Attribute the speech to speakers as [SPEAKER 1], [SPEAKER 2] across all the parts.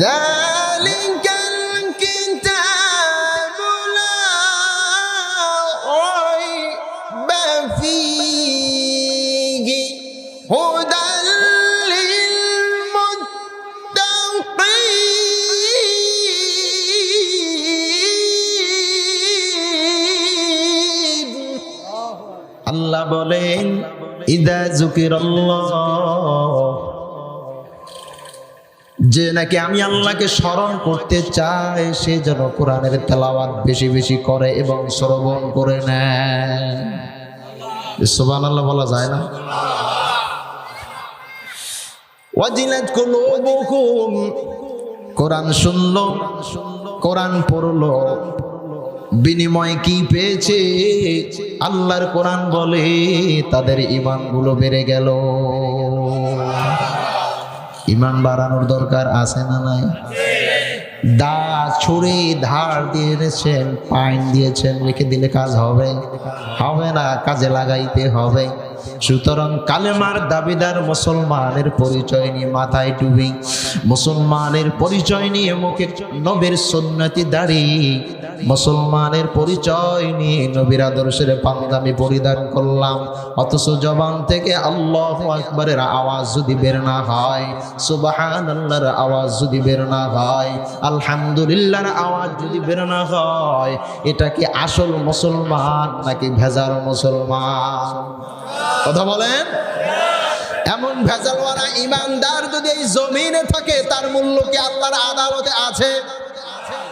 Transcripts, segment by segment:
[SPEAKER 1] ذلك الكتاب لا ريب فيه هدى للمتقين আল্লাহ বলেন ইদা যুকিরাল্লাহ, যে নাকি আমি আল্লাহকে স্মরণ করতে চাই সে যেন কোরআনের তেলাওয়াত বেশি বেশি করে এবং শ্রবণ করে নেয়। সুবহানাল্লাহ বলা যায় না? ওয়াজিলাত কুলুবুকুম, কোরআন শুনলো, কোরআন পড়লো, বিনিময় কি পেয়েছে? আল্লাহর কোরআন বলে তাদের ঈমানগুলো বেড়ে গেল। ঈমান বাড়ানোর দরকার আছে না নাই? দা ছুরি ধার দিয়েছেন, পাইন দিয়েছেন, লিখে দিলে কাজ হবে? হবে না, কাজে লাগাইতে হবে। সুতরাং কালেমার দাবিদার মুসলমানের পরিচয় নিয়ে মাথায় টুপি, মুসলমানের পরিচয় নিয়ে মুখে নবীর সুন্নতি দাড়ি, মুসলমানের পরিচয় নিয়ে নবীর আদর্শের পাঞ্জাবি পরিধান করলাম, অথচ জবান থেকে আল্লাহু আকবারের আওয়াজ যদি বের না হয়, সুবহানাল্লাহর আওয়াজ যদি বের না হয়, আলহামদুলিল্লাহর আওয়াজ যদি বের না হয়, এটা কি আসল মুসলমান নাকি ভেজাল মুসলমান? কথা বলেন। এমন ভেজালওয়ালা ইমানদার যদি এই জমিনে থাকে, তার মূল্য কি আল্লাহর আদালতে আছে?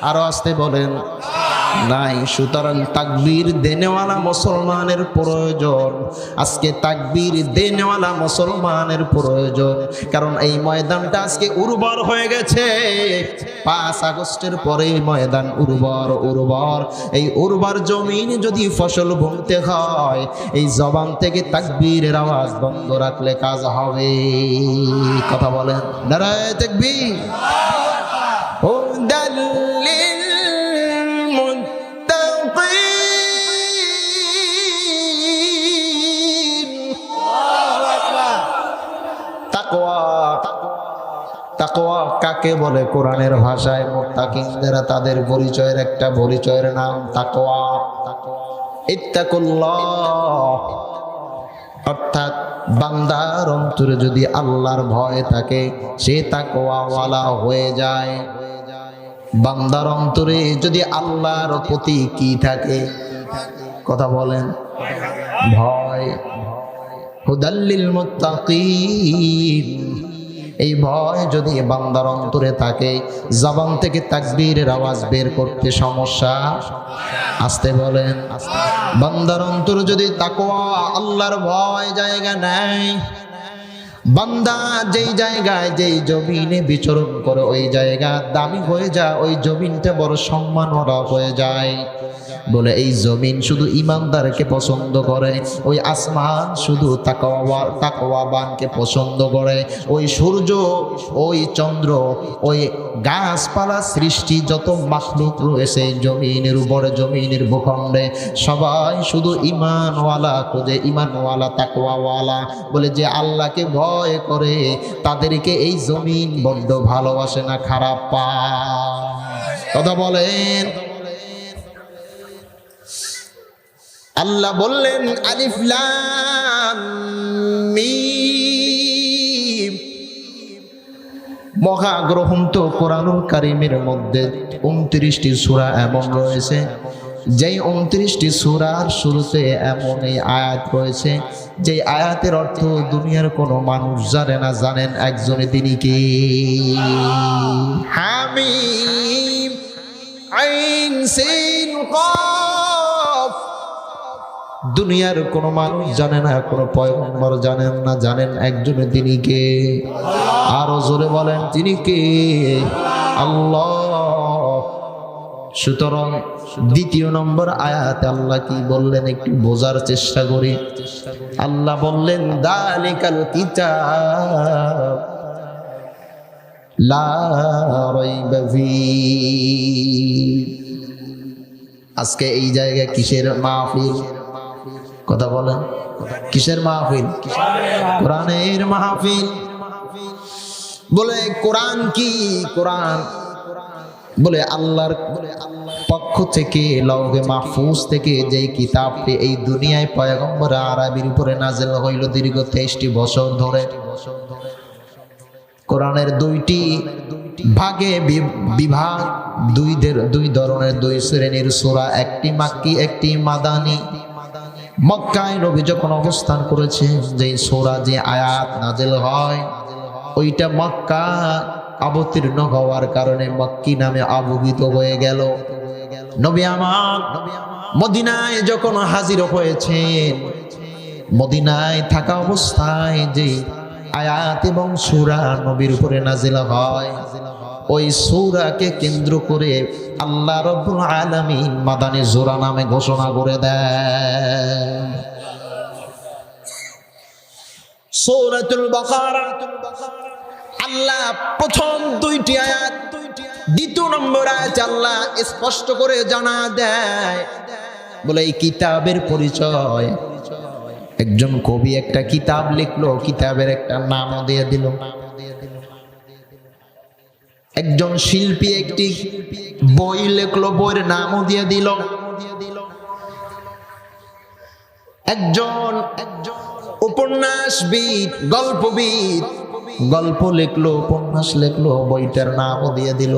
[SPEAKER 1] আরো আসতে বলেন নাই। সুতরাং তাকবীর দেনেওয়ালা মুসলমানের প্রয়োজন, আজকে তাকবীর দেনেওয়ালা মুসলমানের প্রয়োজন। কারণ এই ময়দানটা আজকে উর্বর হয়ে গেছে। 5 আগস্টের পরে ময়দান উর্বর। এই উর্বর জমিন যদি ফসল বুনতে হয়, এই জবান থেকে তাকবীরের আওয়াজ বন্ধ রাখলে কাজ হবে। কথা বলেন। নারায়ে তাকবীর। তাকওয়া কাকে বলে? কোরআনের ভাষায় মুত্তাকিনরা তাদের পরিচয়ের একটা পরিচয়ের নাম তাকওয়া। ইত্তাকুল্লাহ, অর্থাৎ বান্দার অন্তরে যদি আল্লাহর ভয় থাকে, সে তাকওয়াওয়ালা হয়ে যায়। বান্দার অন্তরে যদি আল্লাহর প্রতি কি থাকে? কথা বলেন। ভয়। হুদাল্লিল মুত্তাকিন, এই ভয় যদি বান্দার অন্তরে থাকে, জবান থেকে তাকবীরের আওয়াজ বের করতে সমস্যা। আসতে বলেন। বান্দার অন্তরে যদি তাকওয়া আল্লাহর ভয় জায়গা নেয়, বান্দা যেই জায়গায় যেই জমিনে বিচরণ করে ওই জায়গা দামি হয়ে যায়, ওই জমিনটা বড় সম্মানওয়ালা হয়ে যায়। বলে এই জমিন শুধু ইমানদারকে পছন্দ করে, ওই আসমান শুধু তাকওয়াবানকে পছন্দ করে, ওই সূর্য, ওই চন্দ্র, ওই গাছপালা সৃষ্টি যত মাখলুক রয়েছে জমিনের উপরে, জমিনের ভূখণ্ডে, সবাই শুধু ইমানওয়ালা খোঁজে, ইমানওয়ালা তাকওয়াওয়ালা। বলে যে আল্লাহকে ভয় করে তাদেরকে এই জমিন বড্ড ভালোবাসে না, খারাপ পায়। কথা বলেন। আল্লাহ বললেন আলিফ লাম মিম। মহাগ্রন্থ কোরআনুল কারীমের মধ্যে 29টি সূরা এমন রয়েছে, যেই 29টি সূরার শুরুতে এমন এই আয়াত রয়েছে, যে আয়াতের অর্থ দুনিয়ার কোনো মানুষ জানে না। জানেন একজনে, তিনি কি? হামিম আইন সিন কাফ। দুনিয়ার কোনো মানুষ জানে না, কোনো পয়গম্বর জানেন না। জানেন একজনে, তিনি কে? আরো জোরে বলেন, তিনি কে? আল্লাহ। সুতরাং দ্বিতীয় নম্বর আয়াতে আল্লাহ কি বললেন একটু বোঝার চেষ্টা করি। আল্লাহ বললেন যালিকাল কিতাব লা রাইবা ফীহি। আজকে এই জায়গায় কিসের মাহফিল? কথা বলেন, কিসের মাহফিল? কোরআনের মাহফিল। বলে কোরআন কি? কোরআন বলে আল্লাহর পক্ষ থেকে লওহে মাহফুজ থেকে যে কিতাবটি এই দুনিয়ায় পয়গম্বর আরবির উপরে নাযিল হইল দীর্ঘ 23টি বছর ধরে। কোরআনের দুইটি ভাগে বিভাগ, দুই ধরনের, দুই শ্রেণীর সূরা, একটি মাক্কি একটি মাদানী। মক্কায় নবী যখন অবস্থান করেছেন, যে সূরা যে আয়াত নাযিল হয় ওইটা মক্কা অবতীর্ণ হওয়ার কারণে মক্কি নামে আবহিত হয়ে গেল। নবী আমার মদিনায় যখন হাজির হয়েছেন, মদিনায় থাকা অবস্থায় যে আয়াত এবং সূরা নবীর উপরে নাযিল হয়, ওই সূরাকে কেন্দ্র করে আল্লাহ রাব্বুল আলামিন মাদানী সূরা নামে ঘোষণা করে দেন। সূরাতুল বাকারা আল্লাহ প্রথম দুইটি আয়াত, দ্বিতীয় নম্বর আয়াত আল্লাহ স্পষ্ট করে জানা দেয়। বলে এই কিতাবের পরিচয়। একজন কবি একটা কিতাব লিখলো, কিতাবের একটা নামও দিয়ে দিল। একজন শিল্পী একটি বই লিখলো, বইয়ের নামও দিয়ে দিল। একজন উপন্যাসবিদ, গল্পবিদ গল্প লিখলো, উপন্যাস লিখলো, বইটার নামও দিয়ে দিল।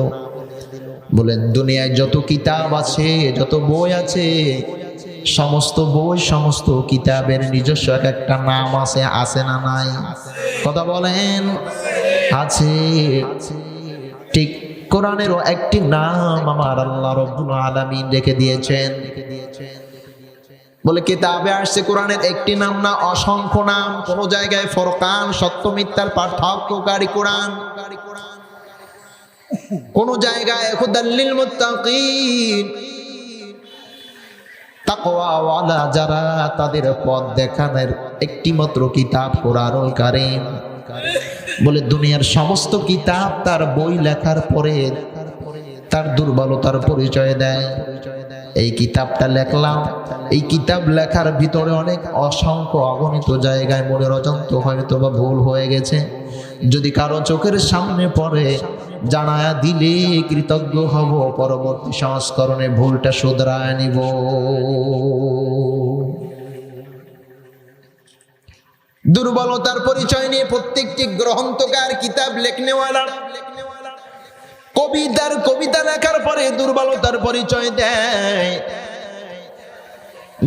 [SPEAKER 1] বলেন দুনিয়ায় যত কিতাব আছে, যত বই আছে, সমস্ত বই, সমস্ত কিতাবের নিজস্ব একটা নাম আছে। আছে না নাই? কথা বলেন, আছে। ঠিক কোরআনেরও একটি নাম আমার আল্লাহ রাব্বুল আলামিন রেখে দিয়েছেন। বলে কিতাবে আসছে কোরআনের একটি নাম না, অসংখ্য নাম। কোন জায়গায় ফুরকান, সত্য মিথ্যার পার্থক্যকারী কোরআন, কোন জায়গায় হুদাল লিল মুত্তাকিন, তাকওয়াওয়ালা যারা, তাদের পথ দেখানোর একটি মাত্র কিতাব কোরআনুল কারীম। বলে দুনিয়ার সমস্ত কিতাব তার বই লেখার পরে তার দুর্বলতার পরিচয় দেয়। এই কিতাবটা লেখলাম, এই কিতাব লেখার ভিতরে অনেক অসংখ্য অগণিত জায়গায় মনের অজান্তে হয়তো বা ভুল হয়ে গেছে। যদি কারো চোখের সামনে পড়ে জানায়া দিলে কৃতজ্ঞ হব, পরবর্তী সংস্করণে ভুলটা শুধরায় নিব। দুর্বলতার পরিচয় নিয়ে প্রত্যেকটি গ্রন্থকার, কিতাব লেখনেওয়ালা, কবিতা লেখার পরে দুর্বলতার পরিচয় দেয়।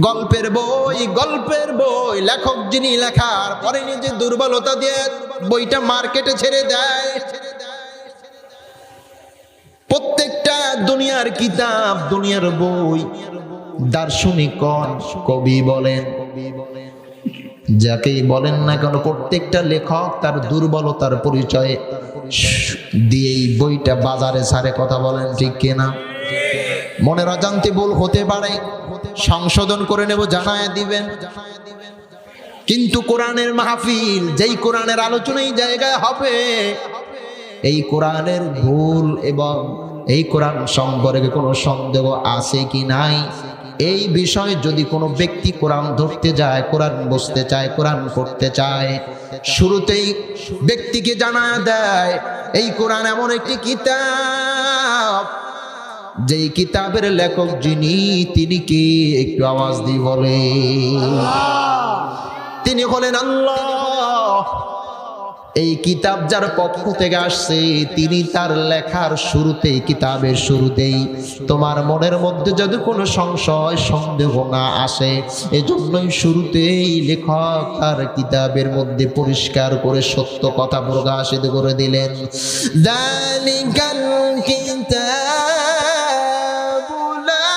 [SPEAKER 1] গল্পের বই লেখক যিনি লেখার পরে নিজে দুর্বলতা দিয়ে বইটা মার্কেটে ছেড়ে দেয়। প্রত্যেকটা দুনিয়ার কিতাব, দুনিয়ার বই, দার্শনিক, কবি বলেন, যাকেই বলেন না কেন, প্রত্যেকটা লেখক তার দুর্বলতার পরিচয় দিয়েই বইটা বাজারে ছাড়ে। কথা বলেন ঠিক কিনা? মনের অজান্তে ভুল হতে পারে, সংশোধন করে নেব, জানায় দিবেন। কিন্তু কোরআনের মাহফিল, যেই কোরআনের আলোচনা এই জায়গায় হবে, এই কোরআনের ভুল এবং এই কোরআন সম্পর্কে কোনো সন্দেহ আছে কি নাই, এই বিষয়ে যদি কোনো ব্যক্তি কোরআন ধরতে যায়, কোরআন বুঝতে চায়, কোরআন পড়তে চায়, শুরুতেই ব্যক্তিকে জানা দেয় এই কোরআন এমন একটি কিতাব, যেই কিতাবের লেখক যিনি, তিনি কি? একটু আওয়াজ দিয়ে বলে। তিনি হলেন আল্লাহ। এই কিতাব যার পক্ষ থেকে আসছে, তিনি তার লেখার শুরুতেই, কিতাবের শুরুতেই তোমার মনের মধ্যে যদি কোনো সংশয়, সন্দেহ না আসে, এজন্যই শুরুতেই লেখক তার কিতাবের মধ্যে পরিষ্কার করে সত্য কথা প্রকাশিত করে দিলেন। যালিকাল কিতাবু লা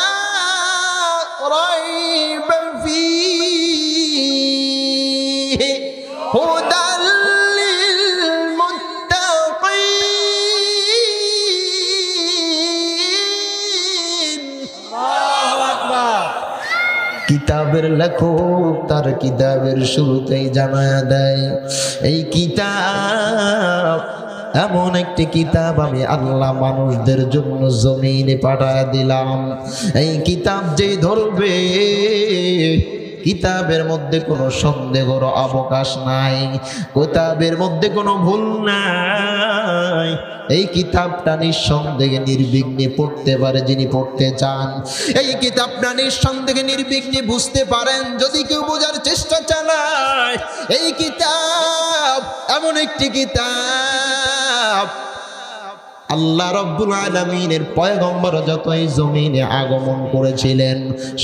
[SPEAKER 1] রাইবা ফীহি হুদাল কিতাবের লেখক তার কিতাবের শুরুতেই জানায়া দেয়, এই কিতাব এমন একটি কিতাব আমি আল্লাহ মানুষদের জন্য জমিনে পাঠায় দিলাম। এই কিতাব যেই ধরবে, কিতাবের মধ্যে কোনো সন্দেহের অবকাশ নাই, কিতাবের মধ্যে কোনো ভুল নাই। এই কিতাবটা নিঃসন্দেহে নির্বিঘ্নে পড়তে পারে যিনি পড়তে চান। এই কিতাবটা নিঃসন্দেহে নির্বিঘ্নে বুঝতে পারেন যদি কেউ বোঝার চেষ্টা চালায়। এই কিতাব এমন একটি কিতাব, আল্লাহ রাব্বুল আলামিনের পয়গম্বর যতই জমিনে আগমন করেছিলেন,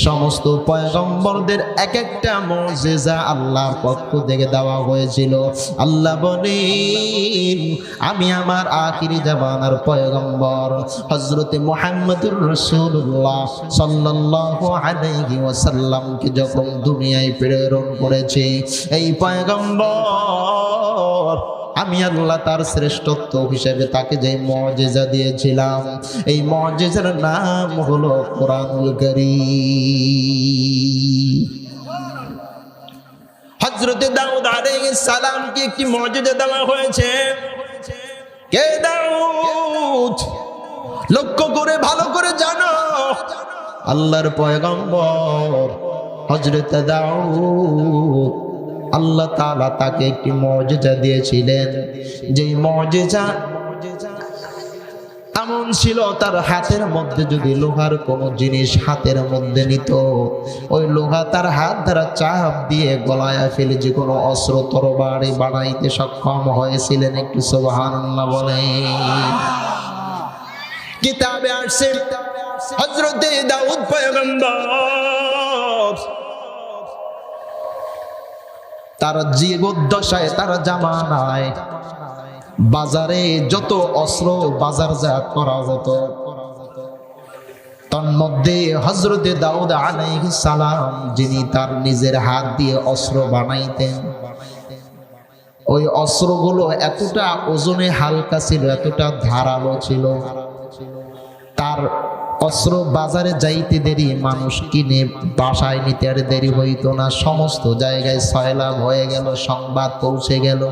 [SPEAKER 1] সমস্ত পয়গম্বরদের এক একটা মুজিজা আল্লাহর পক্ষ থেকে দেওয়া হয়েছিল। আল্লাহ বলেন, আমি আমার আখিরি জামানার পয়গম্বর হযরতে মুহাম্মদুর রাসূলুল্লাহ সাল্লাল্লাহু আলাইহি ওয়াসাল্লামকে যখন দুনিয়ায় প্রেরণ করেছি, এই পয়গম্বর আমি আল্লাহ তার শ্রেষ্ঠত্ব হিসেবে তাকে যে মুজিজা দিয়েছিলাম, এই মুজিজার নাম হলো কোরআনুল কারীম। হযরতে দাউদ আলাইহিস সালামকে একটি মুজিজা দেওয়া হয়েছে। কে দাউদ? লক্ষ্য করে ভালো করে জানো, আল্লাহর পয়গম্বর হযরতে দাউদ, আল্লাহ তাআলা তাকে একটি মুজিজা দিয়েছিলেন। যেই মুজিজা এমন ছিল, তার হাতের মধ্যে যদি লোহার কোনো জিনিস হাতের মধ্যে নিত, ওই লোহা তার হাত দ্বারা চাপ দিয়ে গলায় ফেলে যে কোনো অস্ত্র তরবারি বানাইতে সক্ষম হয়েছিলেন। একটু সুবহানাল্লাহ বলেন। কিতাবে আসছে হযরতে দাউদ পয়গম্বর তার জীবদ্দশায়, তার জামানায় বাজারে যত অস্ত্র বাজারজাত করা হতো, তন্মধ্যে হযরতে দাউদ আলাইহিস সালাম যিনি তার নিজের হাত দিয়ে অস্ত্র বানাইতেন, ওই অস্ত্রগুলো এতটা ওজনে হালকা ছিল, এতটা ধারালো ছিল, তার অস্ত্র বাজারে যাইতে দেরি, মানুষ কিনে বাসায় নিতে আর দেরি হইতো না। সমস্ত জায়গায় সয়লাভ হয়ে গেল, সংবাদ পৌঁছে গেল,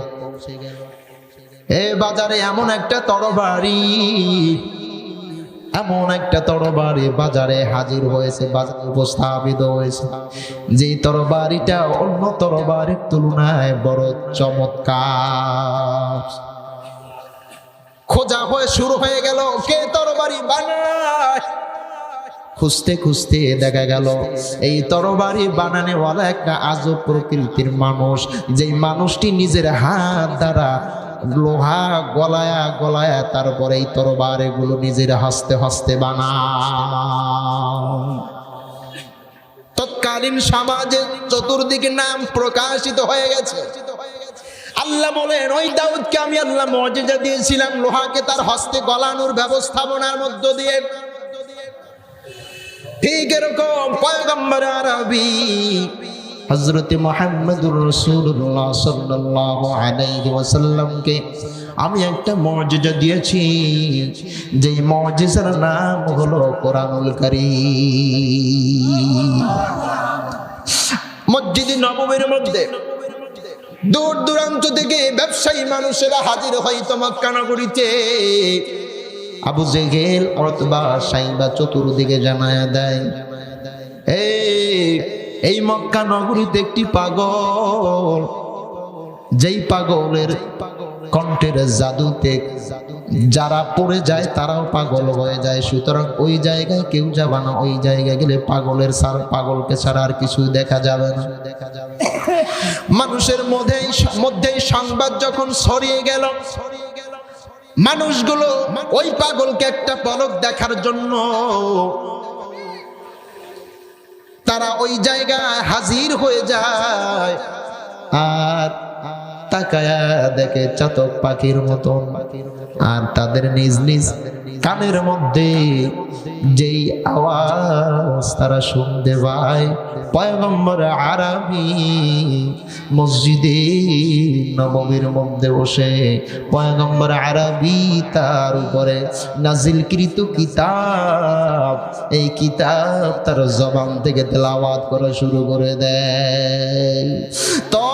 [SPEAKER 1] এ বাজারে এমন একটা তরবারি, এমন একটা তরবারি বাজারে হাজির হয়েছে, বাজারে উপস্থাপিত হয়েছে, যে তরবারিটা অন্য তরবারির তুলনায় বড় চমৎকার। খোঁজা হয়ে শুরু হয়ে গেল, কে তরবারি বানায়। খুঁজতে খুঁজতে দেখা গেল এই তরবারি বানানেওয়ালা একটা আজব প্রকৃতির মানুষ, যেই মানুষটি নিজের হাত দ্বারা লোহা গলায়া গলায়া তারপরে এই তরবারি গুলো নিজের হস্তে হস্তে বানায়। তৎকালীন সমাজে চতুর্দিকে নাম প্রকাশিত হয়ে গেছে। আল্লাহ বলেন, ওই দাউদকে আমি আল্লাহ মুজিজা দিয়েছিলাম লোহাকে তার হস্তে গলানোর ব্যবস্থাপনার মধ্য দিয়ে। ঠিক এরকম পয়গম্বর আরবি হযরতে মুহাম্মদুর রাসূলুল্লাহ সাল্লাল্লাহু আলাইহি ওয়াসাল্লামকে আমি একটা মুজিজা দিয়েছি, যে মুজিজার নাম হলো কোরআনুল কারীম। মসজিদে নববীর মধ্যে দূর দূরান্ত থেকে ব্যবসায়ী মানুষেরা হাজির হইতো মক্কা নগরীতে। আবু জেহেল, উতবা, সাইবা চতুর্দিকে জানায়া দেয়, এই মক্কা নগরীতে একটি পাগল, যেই পাগলের কণ্ঠের জাদুতে যারা পড়ে যায় তারাও পাগল হয়ে যায়, সুতরাং ওই জায়গায় কেউ যাবে না, ওই জায়গায় গেলে পাগলকে ছাড়া আর কিছু দেখা যাবে না। মানুষের মধ্যে সংবাদ যখন ছড়িয়ে গেল, মানুষগুলো ওই পাগলকে একটা পলক দেখার জন্য তারা ওই জায়গায় হাজির হয়ে যায়। আর তাকায়া দেখে চাতক পাখির মতন। আর তাদের নিজ নিজ কানের মধ্যে যেই আওয়াজ তারা শুনতে পায়, পয়গম্বর আরবি মসজিদে নববীর মধ্যে বসে পয়গম্বর আরবি তার উপরে নাজিলকৃত কিতাব, এই কিতাব তার জবান থেকে তেলাওয়াত করা শুরু করে দেয়। তো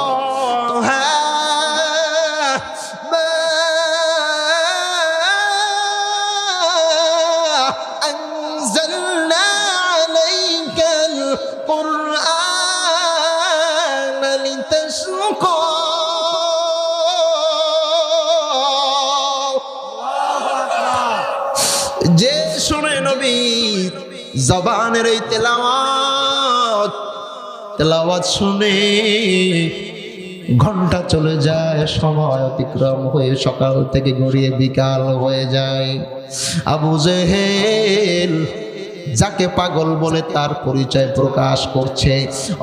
[SPEAKER 1] যে শুনে নবীর জবানের এই তেলাওয়াত শুনে ঘন্টা চলে যায়, সময় অতিক্রম হয়ে সকাল থেকে গড়িয়ে বিকাল হয়ে যায়। আবু জেহেল যাকে পাগল বলে তার পরিচয় প্রকাশ করছে,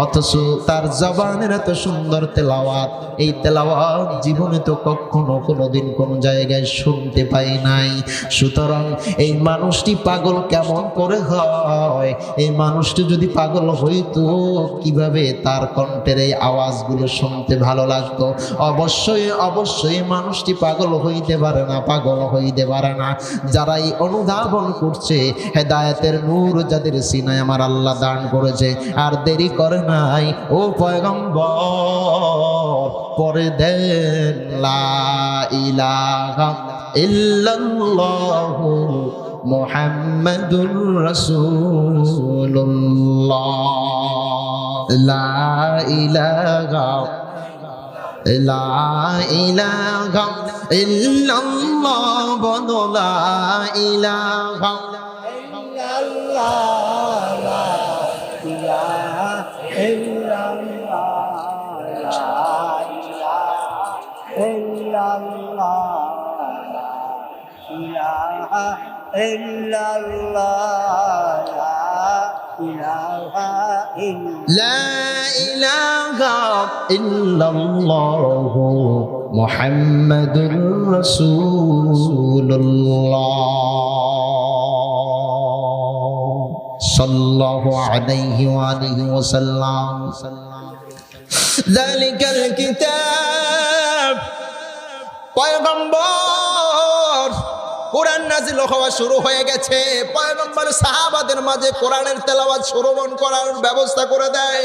[SPEAKER 1] অথচ তার জবানের এত সুন্দর তেলাওয়াত, এই তেলাওয়াত জীবনে তো কখনো কোনোদিন কোন জায়গায় শুনতে পাই নাই। সুতরাং এই মানুষটি পাগল কেমন করে হয়? এই মানুষটি যদি পাগল হইতো কিভাবে তার কণ্ঠের এই আওয়াজগুলো শুনতে ভালো লাগতো? অবশ্যই অবশ্যই মানুষটি পাগল হইতে পারে না, পাগল হইতে পারে না। যারা এই অনুধাবন করছে, হেদায়েতের নূর যাদের সিনায় আমার আল্লাহ দান করেছে, আর দেরি করে নাই, ও পয়গম্বর পরে দেন লা ইলাহা ইল্লাল্লাহু মুহাম্মাদুর রাসূলুল্লাহ। লা ইলাহা ইল্লাল্লাহ, বলো লা ইলাহা লা ইলাহা ইল্লাল্লাহু মুহাম্মাদুর রাসূলুল্লাহ সাল্লাল্লাহু আলাইহি ওয়া আলিহি ওয়াসাল্লাম। যালিকাল কিতাব, পয়গম্বর কোরআন নাযিল হওয়া শুরু হয়ে গেছে। পয়গম্বর সাহাবাদের মাঝে কোরআনের তেলাওয়াত শ্রবণ করার ব্যবস্থা করে দেয়।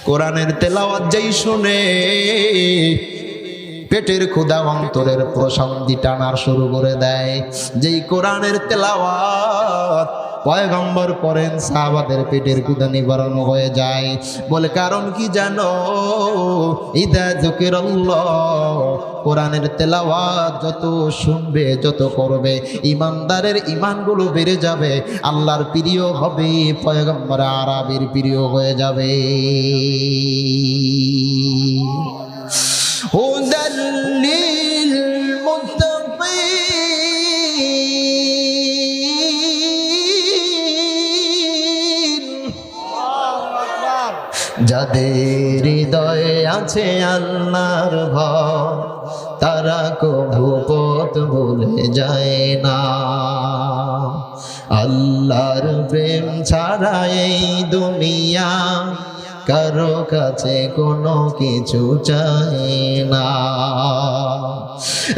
[SPEAKER 1] কোরআনের তেলাওয়াত যেই শুনে পেটের ক্ষুধা অন্তরের প্রশান্তি টানার শুরু করে দেয়। যেই কোরআনের তেলাওয়াত পয়গম্বর করেন, সাহাবাদের পেটের ক্ষুধা নিবারণ হয়ে যায়। বলে কারণ কি জানো? ইদা যিকিরাল্লাহ, কোরআনের তেলাওয়াত যত শুনবে, যত করবে, ইমানদারের ইমানগুলো বেড়ে যাবে, আল্লাহর প্রিয় হবে, পয়গম্বর আরবির প্রিয় হয়ে যাবে। হুদাল্লিল মুত্তাকিন, যাদের হৃদয়ে আছে আল্লাহর ভয়, তারা কভু পথ ভুলে যায় না। আল্লাহর প্রেম ছাড়া এই দুনিয়া কারো কাছে কোনো কিছু চায় না।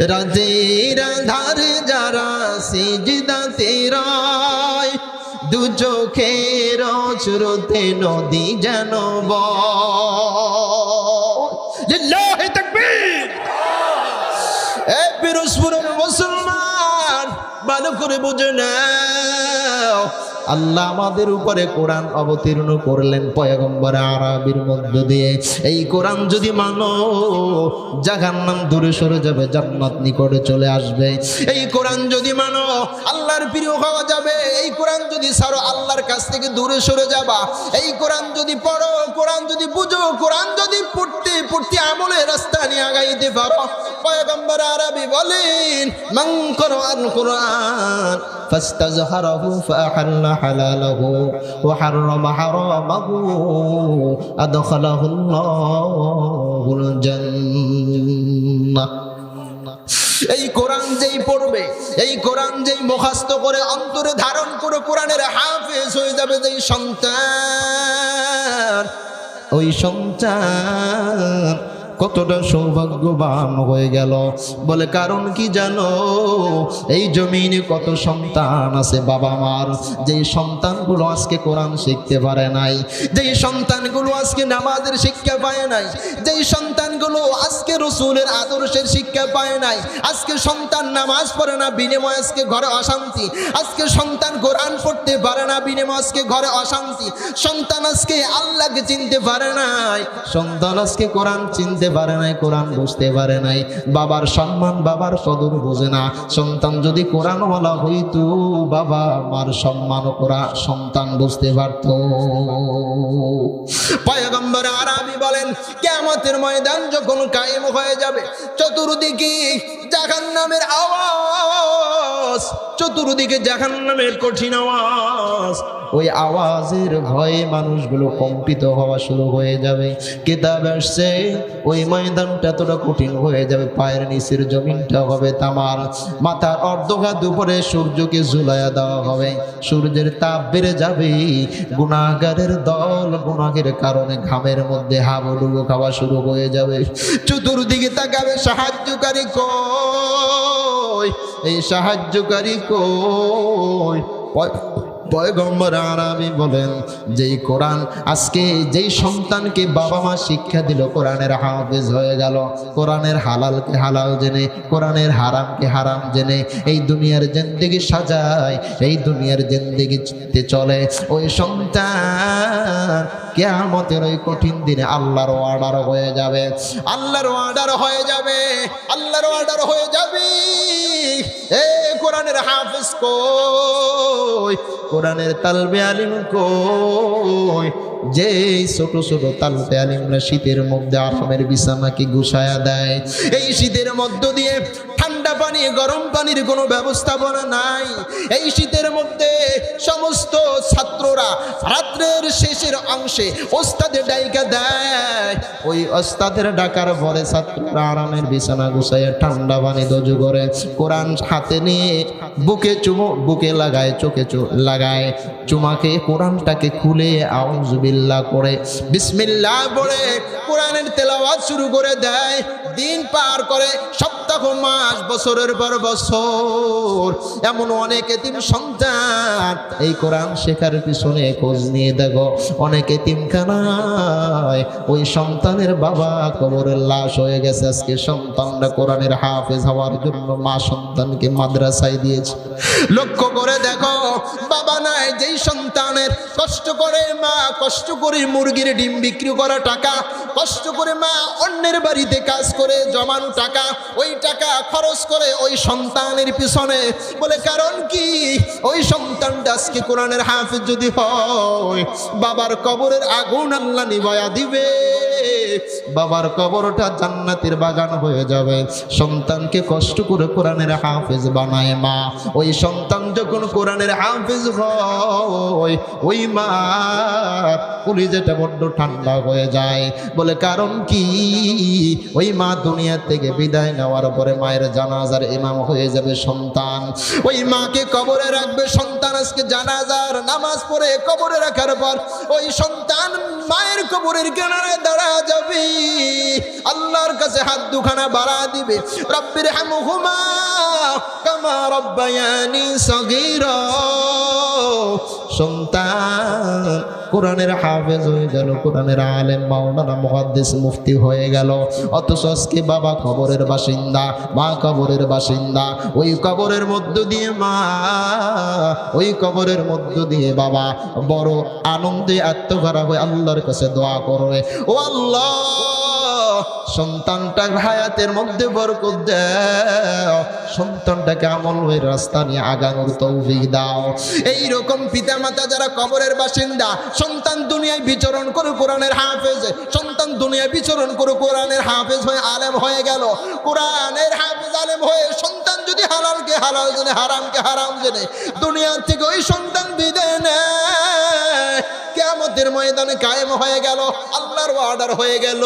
[SPEAKER 1] রাতের আঁধারে যারা সিজদাতে রয়, দু চোখের অশ্রুতে নদী যেন বয়। লিল্লাহি তাকবীর। এই পিরোজপুরের মুসলমান ভালো করে বুঝে নাও, আল্লাহ আমাদের উপরে কোরআন অবতীর্ণ করলেন পয়গম্বর আরবির মধ্য দিয়ে। এই কোরআন যদি মানো, জাহান্নাম দূরে সরে যাবে, জান্নাত নিকটে চলে আসবে। এই কোরআন যদি মানো, আল্লাহর প্রিয় হওয়া যাবে। এই কোরআন যদি ছাড়ো, আল্লাহর কাছ থেকে দূরে সরে যাবা। এই কোরআন যদি পড়ো, কোরআন যদি বুঝো, কোরআন যদি পড়তে পড়তে আমলের রাস্তা নিয়ে আগাইতে পারো, পয়গম্বর আরবি বলেন মান কুরআন কুরআন ফাস্তাজহারাহু ফাআহাল্লা হালালাহু ওয়া হাররামা হারামাহু আদখালাহুল্লাহুল জান্নাহ। এই কোরআন যেই পড়বে, এই কোরআন যেই মুখস্থ করে অন্তরে ধারণ করে কোরআনের হাফেজ হয়ে যাবে যেই সন্তান, ওই সন্তান কতটা সৌভাগ্যবান হয়ে গেল। বলে কারণ কি জানো, এই জমিনে কত সন্তান আছে বাবা মার, যেই সন্তানগুলো আজকে কোরআন শিখতে পারে নাই, যেই সন্তানগুলো আজকে নামাজের শিক্ষা পায় নাই, যেই সন্তানগুলো আজকে রসুলের আদর্শের শিক্ষা পায় নাই, আজকে সন্তান নামাজ পড়ে না বিনিময়ে আজকে ঘরে অশান্তি, আজকে সন্তান কোরআন পড়তে পারে না বিনিময়ে আজকে ঘরে অশান্তি, সন্তান আজকে আল্লাহকে চিনতে পারে নাই, সন্তান আজকে কোরআন চিনতে পারে নাই, কোরআন বুঝতে পারে নাই, বাবার সম্মান বাবার কদর বোঝে না। সন্তান যদি কোরআনওয়ালা হইতো, বাবা মার সম্মান কোরআন সন্তান বুঝতে পারত। পয়গম্বর আরবি বলেন কিয়ামতের ময়দান যখন কায়েম হয়ে যাবে, চতুর্দিকে জাহান্নামের আওয়াজ, চতুর্দিকে জাহান্নামের কঠিন আওয়াজ, ওই আওয়াজের ভয়ে মানুষগুলো কম্পিত হওয়া শুরু হয়ে যাবে। কিতাবে আসছে ওই ময়দানটা এতটা কঠিন হয়ে যাবে, পায়ের নিচের জমিনটা হবে তামার, মাথার অর্ধঘাত উপরে সূর্যকে ঝুলাইয়া দেওয়া হবে, সূর্যের তাপ বেড়ে যাবে, গুনাহগারের দল গুনাহের কারণে ঘামের মধ্যে হাবুডুবু খাওয়া শুরু হয়ে যাবে। চতুর্দিকে তাকাবে, সাহায্যকারী কই, এই সাহায্যকারী কই? পয়গম্বর আরবি বলেন যেই কোরআন আজকে যেই সন্তানকে বাবা মা শিক্ষা দিল, কোরআনের হাফেজ হয়ে গেল, কোরআনের হালালকে হালাল জেনে, কোরআনের হারামকে হারাম জেনে এই দুনিয়ার জিন্দেগি সাজায়, এই দুনিয়ার জিন্দেগিতে চলে, ওই সন্তান কিয়ামতের ওই কঠিন দিনে আল্লাহর অর্ডার হয়ে যাবে, আল্লাহর অর্ডার হয়ে যাবে, আল্লাহর অর্ডার হয়ে যাবে। এ কোরআনের হাফেজ কই, কোরআনের তালবে আলিম কই? যে ছোট ছোট তালবে আলিমরা শীতের মধ্যে আরামের বিছানাকে গুছায়া দেয়, এই শীতের মধ্য দিয়ে ঠান্ডা পানি গরম পানির কোনো ব্যবস্থাপনা নাই, এই শীতের মধ্যে সমস্ত ছাত্ররা রাত্রের শেষের অংশে ওস্তাদের ডাইকা দেয়, ওই ওস্তাদের ডাকার পরে ছাত্ররা আরামের বিছানা গুছাইয়া ঠান্ডা পানি দজু করে কোরআন হাতে নিয়ে বুকে লাগায়, চোখে লাগায়, চুমাকে কোরআনটাকে খুলে আউযু বিল্লাহ করে বিসমিল্লাহ পড়ে কোরআনের তেলাওয়াত শুরু করে দেয়। দিন পার করে, সপ্তাহ, মাস, বছরের পর বছর, এমন অনেক এতিম সন্তান এই কোরআন শেখার পিছনে খোঁজ নিয়ে দেখো, অনেক এতিমখানায় ওই সন্তানের বাবা কবরের লাশ হয়ে গেছে। আজকে সন্তানরা কোরআনের হাফেজ হওয়ার জন্য মা সন্তানকে মাদ্রাসায় দিয়েছে। লক্ষ্য করে দেখো, বাবা নাই, যেই সন্তানের কষ্ট করে মা, কষ্ট করে মুরগির ডিম বিক্রি করা টাকা, কষ্ট করে মা অন্যের বাড়িতে কাজ করে জমানো টাকা, ওই টাকা খরচ করে ওই সন্তানের পিছনে, বলে কারণ কি? ওই সন্তানটা আজকে কোরআনের হাফেজ যদি হয়, বাবার কবরের আগুন আল্লাহ নিভায়া দিবে, বাবার কবরটা জান্নাতের বাগান হয়ে যাবে। সন্তানকে কষ্ট করে কোরআনের হাফেজ বানায় মা, ওই সন্তান যখন কোরআনের হাফেজ হয়, ওই মা কলিজাটা বড্ড ঠান্ডা হয়ে যায়। বলে কারণ কি? ওই মা দুনিয়া থেকে বিদায় নেওয়ার পরে মায়ের জানাজার ইমাম হয়ে যাবে সন্তান, ওই মাকে কবরে রাখবে সন্তান। আজকে জানাজার নামাজ পড়ে কবরে রাখার পর ওই সন্তান মায়ের কবরের কিনারে দাঁড়া যাবে, আল্লাহর কাছে হাত দুখানা বাড়া দিবে, রব্বির হামহুমা কামা রব্বায়ানি সগীরা। সন্তান কোরআনের হাফেজ হয়ে গেল, কোরআনের আলেম, মাওলানা, মুহাদ্দিস, মুফতি হয়ে গেল, অথচ আজকে বাবা কবরের বাসিন্দা, মা কবরের বাসিন্দা। ওই কবরের মধ্য দিয়ে মা, ওই কবরের মধ্য দিয়ে বাবা বড় আনন্দে আত্মভরা হয়ে আল্লাহর কাছে দোয়া করে, ও আল্লাহ সন্তানটা হায়াতের মধ্যে বরকত দাও, সন্তানটাকে আমলের রাস্তা নিয়ে আগানোর তৌফিক দাও। এইরকম পিতামাতা যারা কবরের বাসিন্দা, সন্তান দুনিয়ায় বিচরণ করে কোরআনের হাফেজ, সন্তান দুনিয়ায় বিচরণ করে কোরআনের হাফেজ হয়ে আলেম হয়ে গেল, কোরআনের হাফেজ আলেম হয়ে সন্তান যদি হালালকে হালাল জেনে হারামকে হারাম জেনে দুনিয়া থেকে ওই সন্তান বিদায় নেয়, কিয়ামতের ময়দানে কায়েম হয়ে গেল, আল্লাহর অর্ডার হয়ে গেল।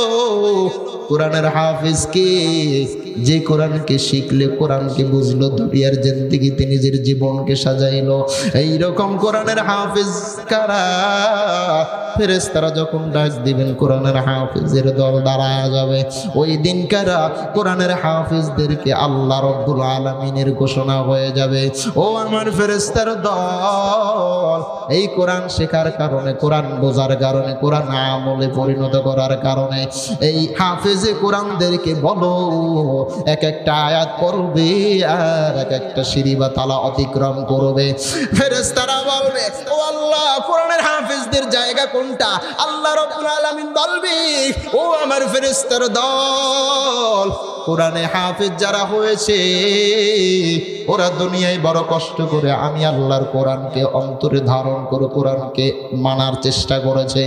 [SPEAKER 1] কোরআনের হাফেজ কে? যে কোরআনকে শিখলে, কোরআনকে বুঝলো, দুনিয়ার জিন্দেগিতে নিজের জীবনকে সাজাইলো। এইরকম কোরআনের হাফেজ কারা? ফেরেশতারা যখন ডাক দিবেন কোরআনের হাফেজের দল দাঁড়ায় যাবে। ওই দিন কারা? কোরআনের হাফেজদেরকে আল্লাহ রব্বুল আলামিনের ঘোষণা হয়ে যাবে, ও আমার ফেরেশতার দল, এই কোরআন শেখার কারণে, কোরআন বোঝার কারণে, কোরআন আমলে পরিণত করার কারণে এই হাফেজে কোরআনদেরকে বলো এক একটা আয়াত পড়বে আর এক একটা সিঁড়ি বা তালা অতিক্রম করবে। ফেরেশতারা বলবে, ও আল্লাহ, কোরআনের হাফেজদের জায়গা কোনটা? আল্লাহ রাব্বুল আলামিন বলবে, ও আমার ফেরেশতার দল, কোরআনে হাফেজ যারা হয়েছে ওরা দুনিয়ায় বড় কষ্ট করে আমি আল্লাহর কোরআনকে অন্তরে ধারণ করে কোরআনকে মানার চেষ্টা করেছে।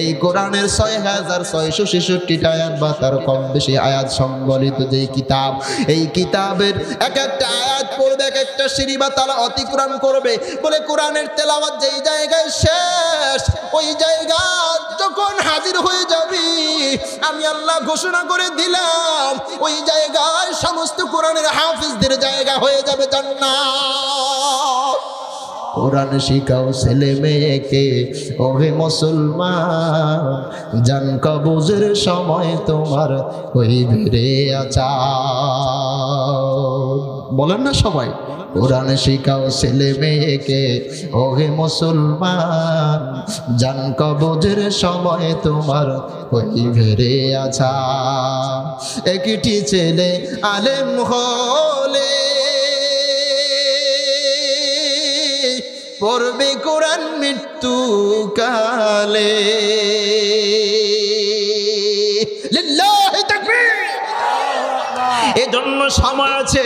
[SPEAKER 1] এই কোরআনের ৬৬৬৬টা আয়াত বা তার কম বেশি আয়াত সম্বলিত যে কিতাব, এই কিতাবের এক একটা আয়াত পড়বে, এক একটা সিঁড়ি বা তালা অতিক্রম করবে। বলে কোরআনের তেলাওয়াত যেই জায়গায় শেষ, ওই জায়গা যখন হাজির হয়ে যাবি, আমি আল্লাহ ঘোষণা করে দিলাম ওই জায়গায় সমস্ত কোরআনের হাফিজদের জায়গা হয়ে যাবে জান্নাত। কোরআন শিখাও ছেলে মেয়েকে, ওহে মুসলমান, জান কবজের সময় তোমার ওই ভিড়ে আছা। বলেন না সবাই, কোরআন শিখাও ছেলে মেয়েকে, ওহে মুসলমান, জান কবজের সময় তোমার ওই ভিড়ে আছা। একটি ছেলে আলেম হলে পড়বে কোরআন মৃত্যুকালে। লিল্লাহি তাকবীর। এজন্য সময় আছে,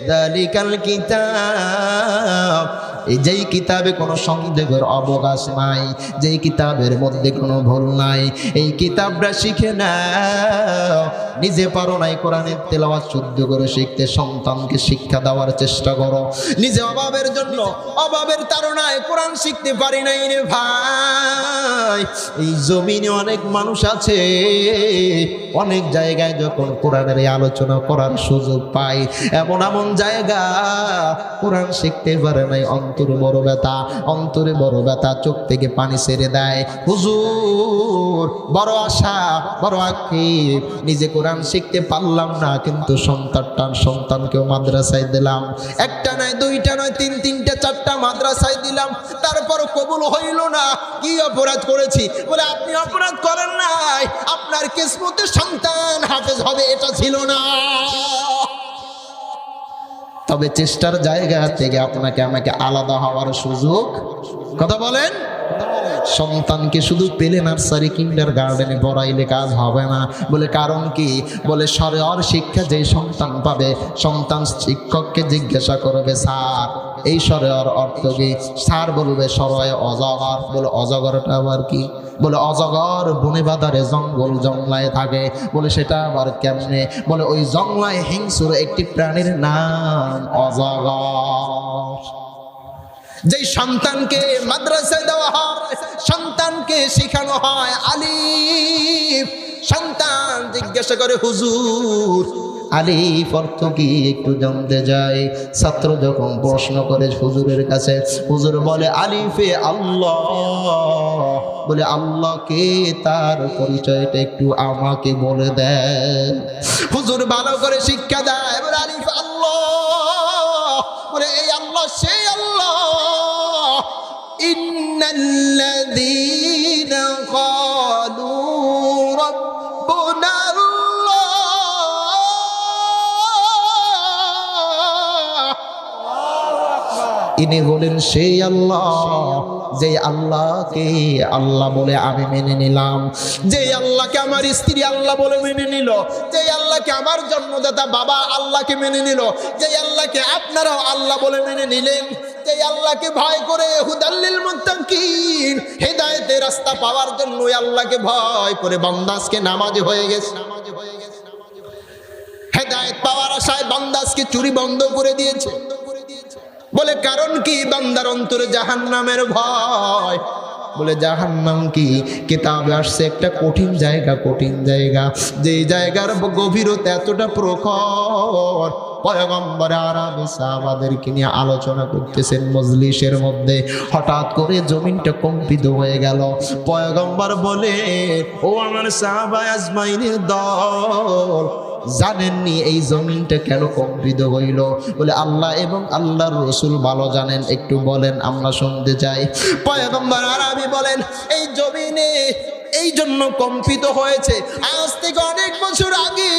[SPEAKER 1] যালিকাল কিতাব, এই যেই কিতাবে কোনো সন্দেহের অবকাশ নাই, যেই কিতাবের মধ্যে কোনো ভুল নাই, এই কিতাবটা শিখে নাও। নিজে পারো নাই কোরআনের তেলাওয়াত শুদ্ধ করে শিখতে, সন্তানকে শিক্ষা দেওয়ার চেষ্টা করো। নিজে অভাবের জন্য, অভাবের তাড়নায় কোরআন শিখতে পারি নাই রে ভাই। এই জমিনে অনেক মানুষ আছে, অনেক জায়গায় যখন কোরআনের এই আলোচনা করার সুযোগ পাই, এমন এমন জায়গা কোরআন শিখতে পারে নাই, অন্তরে বড় ব্যথা, অন্তরে বড় ব্যথা, চোখ থেকে পানি ছেড়ে দেয়। হুজুর, বড় আশা, বড় আক্ষেপ, নিজে কোরআন শিখতে পারলাম না, কিন্তু সন্তানকেও মাদ্রাসায় দিলাম, একটা নয়, দুইটা নয়, তিনটা চারটা মাদ্রাসায় দিলাম, তারপর কবুল হইল না। কি অপরাধ করেছি? বলে আপনি অপরাধ করেন নাই, আপনার কিসমতে সন্তান হাফেজ হবে এটা ছিল না। তবে চেষ্টার জায়গা থেকে আপনাকে আমাকে আলাদা হওয়ার সুযোগ, কথা বলেন, সন্তানকে শুধু পেলে নার্সারি কিন্ডার গার্ডেনে পড়াইলে কাজ হবে না। বলে কারণ কি? বলে শরীয়র শিক্ষা যে সন্তান পাবে, সন্তান শিক্ষককে জিজ্ঞাসা করবে, স্যার এই শরীয়র অর্থ কি? স্যার বলবে শরয় অজগর। বলে অজগরটা আবার কি? বলে অজগর বনে বাদারে জঙ্গল জংলায় থাকে। বলে সেটা আবার কেমনে? বলে ওই জংলায় হিংস্র একটি প্রাণীর নাম অজগর। যেই সন্তানকে মাদ্রাসায় দেওয়া হয়, সন্তানকে শেখানো হয় আলিফ, সন্তান জিজ্ঞাসা করে, হুজুর আলিফ অর্থ কি একটু জানতে যায়। ছাত্র যখন প্রশ্ন করে হুজুরের কাছে, হুজুর বলে আলিফে আল্লাহ। বলে আল্লাহকে, তার পরিচয়টা একটু আমাকে বলে দেয়। হুজুর ভালো করে শিক্ষা দেয়, বলে আলিফ আল্লাহ, বলে এই আল্লাহ সেই আল্লাহ। ইন্নাল্লাযীনা ক্বালু রাব্বুনা ইনি বলেন সেই আল্লাহ যে আল্লাহকে আল্লাহ বলে আমি মেনে নিলাম, যে আল্লাহকে আমার স্ত্রী আল্লাহ বলে মেনে নিল, যে আল্লাহকে আমার জন্মদাতা বাবা আল্লাহকে মেনে নিল, যে আল্লাহকে আপনারাও আল্লাহ বলে মেনে নিলেন, যে আল্লাহকে ভয় করে হুদাল্লিল মুত্তাকিন হেদায়েতের রাস্তা পাওয়ার জন্য আল্লাহকে ভয় করে বান্দা আজকে নামাজি হয়ে গেছে। হেদায়েত পাওয়ার আশায় বান্দা আজকে চুরি বন্ধ করে দিয়েছে। বলে কারণ কি? বান্দার অন্তরে জাহান্নামের ভয়। বলে জাহান্নাম কি? কিতাবে আসছে একটা কঠিন জায়গা, কঠিন জায়গা, যেই জায়গার গভীরতা এতটা প্রখর। পয়গম্বর আরবি সাহাবাদেরকে নিয়ে আলোচনা করতেছেন মজলিসের মধ্যে, হঠাৎ করে জমিনটা কম্পিত হয়ে গেল। পয়গম্বর বলে, ও আমার সাহাবা আজমাইনের দল, জানেননি এই জমিনটা কেন কম্পিত হইল? বলে আল্লাহ এবং আল্লাহর রাসূল ভালো জানেন, একটু বলেন আমরা শুনতে চাই। পয়গম্বর আরবি বলেন, এই জমিনে এই জন্য কম্পিত হয়েছে, আজ থেকে অনেক বছর আগে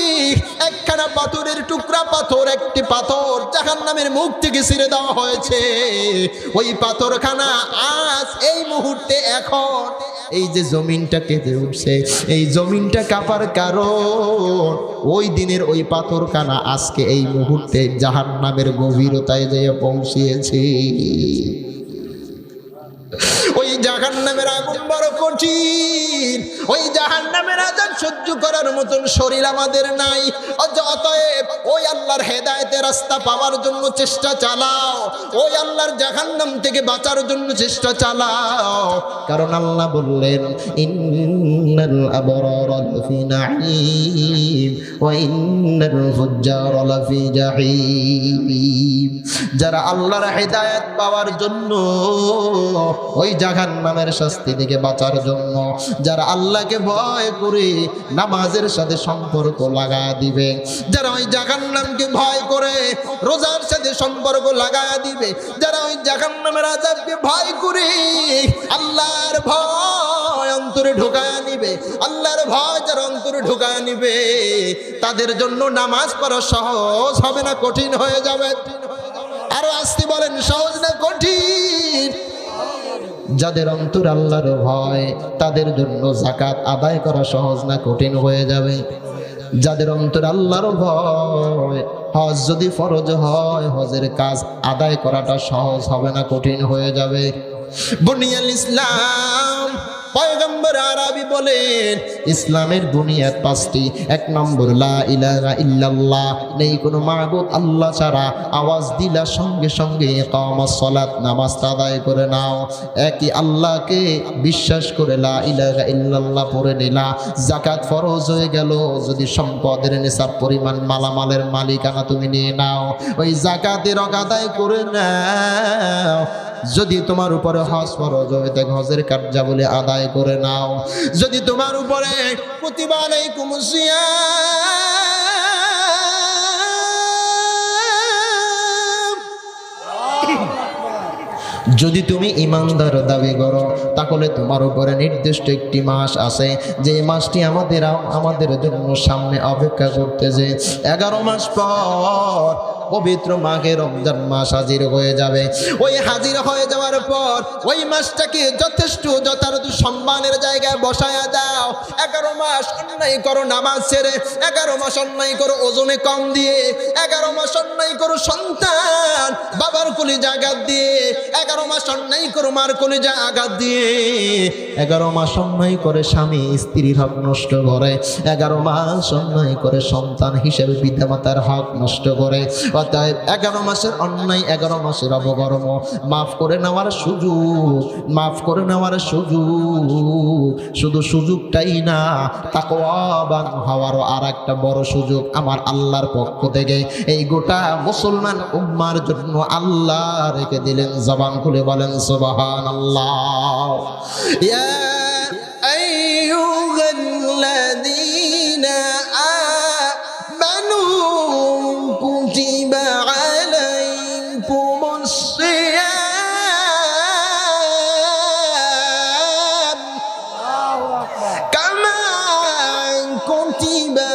[SPEAKER 1] একখানা পাথরের টুকরা পাথর, একটি পাথর জাহান্নামের মুখ থেকে ছিঁড়ে দেওয়া হয়েছে। ওই পাথরখানা আজ এই মুহূর্তে এখন এই যে জমিনটা কেঁপে উঠছে, এই জমিনটা কাঁপার কারণ ওই দিনের ওই পাথরখানা আজকে এই মুহূর্তে জাহান্নামের গভীরতায় যেয়ে পৌঁছিয়েছে। ওই জাহান্নামের আগুন বড় কঠিন, ওই জাহান্নামের আযাব সহ্য করার মতন শরীর আমাদের নাই। অতএব ওই আল্লাহর হেদায়েতের রাস্তা পাওয়ার জন্য চেষ্টা চালাও, ওই আল্লাহর জাহান্নাম থেকে বাঁচার জন্য চেষ্টা চালাও। কারণ আল্লাহ বললেন, ইন্নাল আবরারা লাফি নাঈম ওয়া ইন্নাল ফুজ্জারা লাফি জাহিম। যারা আল্লাহর হেদায়েত পাওয়ার জন্য, ওই জাহান্নামের শাস্তি থেকে বাঁচার জন্য, যারা আল্লাহকে ভয় করে নামাজের সাথে সম্পর্ক লাগায়া দিবে, যারা ওই জাহান্নামকে ভয় করে রোজার সাথে সম্পর্ক লাগায়া দিবে, যারা ওই জাহান্নামের আযাবকে ভয় করে আল্লাহর ভয় অন্তরে ঢোকায়া নিবে, আল্লাহর ভয় যারা অন্তরে ঢোকায়া নিবে, তাদের জন্য নামাজ পড়া সহজ হবে না কঠিন হয়ে যাবে? আরো আসতে বলেন, সহজ না কঠিন? যাদের অন্তর আল্লাহর ভয়, তাদের জন্য যাকাত আদায় করা সহজ না কঠিন হয়ে যাবে? যাদের অন্তর আল্লাহর ভয়, হজ যদি ফরজ হয় হজের কাজ আদায় করাটা সহজ হবে না কঠিন হয়ে যাবে? বুনিয়াল ইসলাম, পয়গম্বর আরবি বলেন, ইসলামের বুনিয়াদ পাঁচটি। এক নম্বর, লা ইলাহা ইল্লাল্লাহ, নেই কোনো মাবুদ আল্লাহ ছাড়া। আওয়াজ দিলা সঙ্গে সঙ্গে ইকামাস সালাত, নামাজ আদায় করে নাও। একই আল্লাহকে বিশ্বাস করে লা ইলাহা ইল্লাল্লাহ পড়ে নিলা। যাকাত ফরজ হয়ে গেল, যদি সম্পদের নিসাব পরিমাণ মালামালের মালিকানা তুমি নিয়ে নাও, ওই যাকাতের আদায় করে নাও। যদি তোমার উপরে হজ ফরজ হয়ে থাকে, হজের কার্যাবলী আদায় করে নাও। যদি তোমার উপরে কুতিবা আলাইকুমুস সিয়াম, যদি তুমি ইমানদার দাবি করো, তাহলে তোমার উপরে নির্দিষ্ট একটি মাস আছে, যে মাসটি আমাদের জন্য সামনে অপেক্ষা করতেছে। 11 মাস পর পবিত্র মাঘে রমজান মাস হাজির হয়ে যাবে। ওই হাজির হয়ে যাওয়ার পর ওই মাসটাকে যথেষ্ট যথাযথ সম্মানের জায়গায় বসায়া দাও। 11 মাস অন্যায় করো নামাজ ছেড়ে, 11 মাস অন্যায় করো ওজনে কম দিয়ে, 11 মাস অন্যায় করো সন্তান বাবার কলিজা আঘাত দিয়ে, 11 মাস অন্যায় করো মার কলিজা আঘাত দিয়ে, 11 মাস অন্যায় করে স্বামী স্ত্রীর হক নষ্ট করে, 11 মাস অন্যায় করে সন্তান হিসেবে পিতামাতার হক নষ্ট করে। অতএব 11 মাসের অন্যায়, 11 মাসের অবকর্ম মাফ করে নেওয়ার সুযোগ, মাফ করে নেওয়ার সুযোগ, শুধু সুযোগটাই না, তাকওয়াবান হওয়ারও আর একটা বড় সুযোগ আমার আল্লাহর পক্ষ থেকে এই গোটা মুসলমান উম্মার জন্য আল্লাহ রেখে দিলেন। জবান খুলে বলেন সুবহানাল্লাহ। ইয়া আইয়ুহাল্লাযীনা আমানু কুতিবা আলাইকুমুস সিয়াম কামা কুতিবা